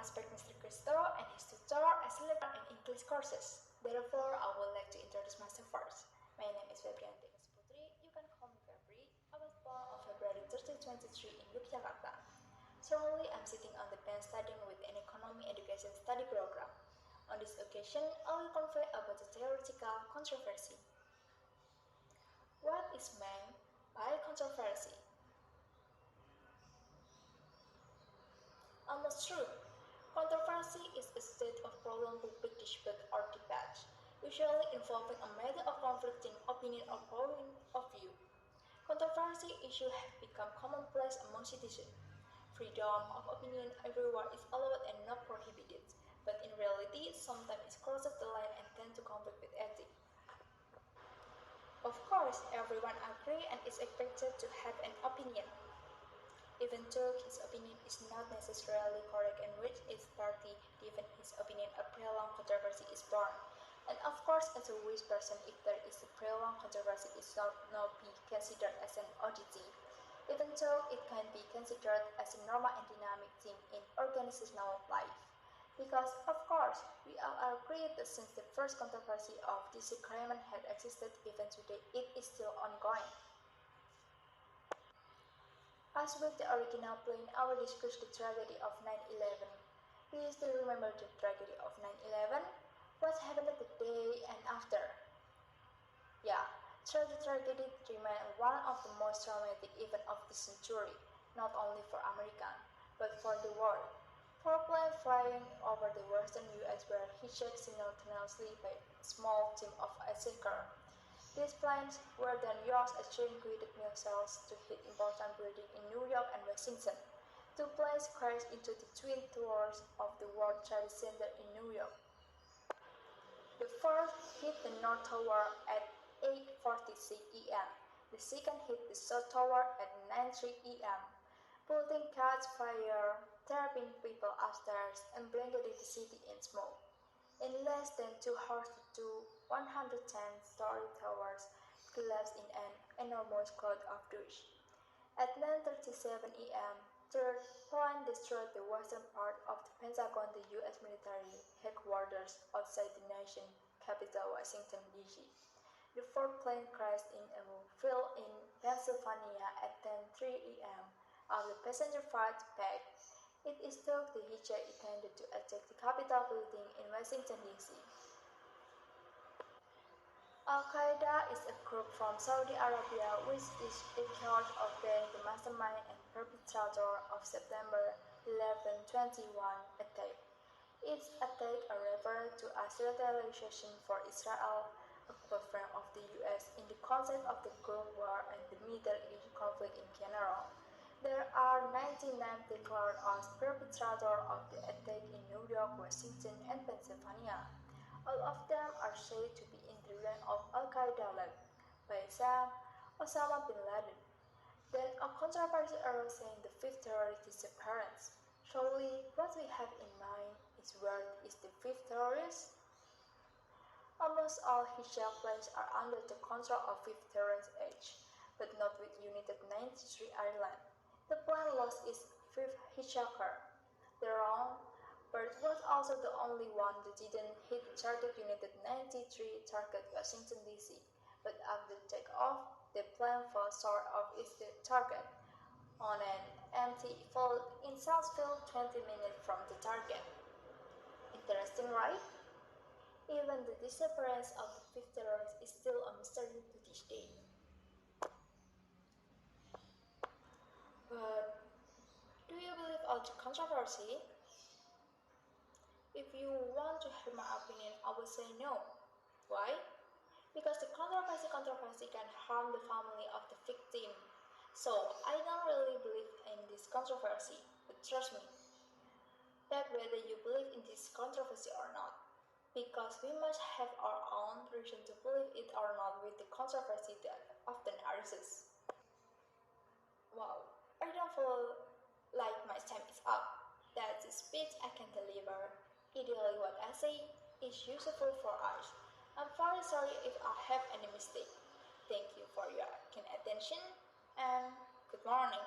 respect Mr. Cristo and his tutor as I learn in English courses. Therefore, I would like to introduce myself first. My name is Febrianti Putri. You can call me Febri. I was born on February 30, 2023 in Yogyakarta. Currently, I'm sitting on the bench studying with an Ekonomi education study program. On this occasion, I will convey about the theoretical controversy. What is meant by controversy? Almost true. Controversy is a state of prolonged public debate or debate, usually involving a matter of conflicting opinion or point of view. Controversy issues have become commonplace among citizens. Freedom of opinion everywhere is allowed and not prohibited, but in reality, sometimes it crosses the line and tends to conflict with ethics. Of course, everyone agrees and is expected to have an opinion, even though his opinion is not necessarily correct and which is party given his opinion a prolonged controversy is born. And of course, as a wise person, if there is a prolonged controversy, it should not be considered as an oddity, even though it can be considered as a normal and dynamic thing in organizational life. Because, of course, we all agree that since the first controversy of disagreement had existed, even today it is still ongoing. As with the original plan, I will discuss the tragedy of 9/11. Do you still remember the tragedy of 9/11? What happened the day and after? Yeah, the tragedy remains one of the most traumatic events of the century, not only for America, but for the world. Four planes flying over the western U.S. were hijacked simultaneously by a small team of attackers. These planes were then used as joint-guided missiles to hit important buildings in New York and Washington. Two planes crashed into the twin towers of the World Trade Center in New York. The first hit the North Tower at 8:46 a.m. The second hit the South Tower at 9:03 a.m. Building caught fire, trapping people upstairs and blanketing the city in smoke. In less than 2 hours, the two 110-story towers collapsed in an enormous cloud of dust. At 9:37 a.m., third plane destroyed the western part of the Pentagon, the U.S. military headquarters outside the nation's capital, Washington, D.C. The fourth plane crashed in a field in Pennsylvania at 10:03 a.m. After passenger fight back, it is thought the hijack intended to attack the Capitol building in Washington, D.C. Al-Qaeda is a group from Saudi Arabia which is in charge of being the mastermind and perpetrator of September 11, 2021 attack. Its attack are referred to as retaliation for Israel, a platform of the U.S. in the context of the Gulf War and the Middle East conflict in general. There are 99 declared as perpetrators of the attack in New York, Washington, and Pennsylvania. All of them are said to be in the rank of Al-Qaeda led by Osama bin Laden. Then a controversy arose saying the fifth terrorist disappearance. Surely, what we have in mind is where is the fifth terrorist? Almost all hijack planes are under the control of fifth terrorist H, but not with United 93 Ireland. The plane lost its fifth hijacker. The wrong Bird was also the only one that didn't hit the target United 93 target Washington, D.C., but after takeoff, the plane fell short of its target on an empty field in Southfield 20 minutes from the target. Interesting, right? Even the disappearance of the fifth terrorist is still a mystery to this day. But do you believe all the controversy? If you want to hear my opinion, I would say no. Why? Because the controversy can harm the family of the victim. So I don't really believe in this controversy, but trust me, that whether you believe in this controversy or not, because we must have our own reason to believe it or not with the controversy that often arises. Wow, I don't feel like my time is up. That's the speech I can deliver. Ideally, what I say is useful for us. I'm very sorry if I have any mistake. Thank you for your kind attention and good morning.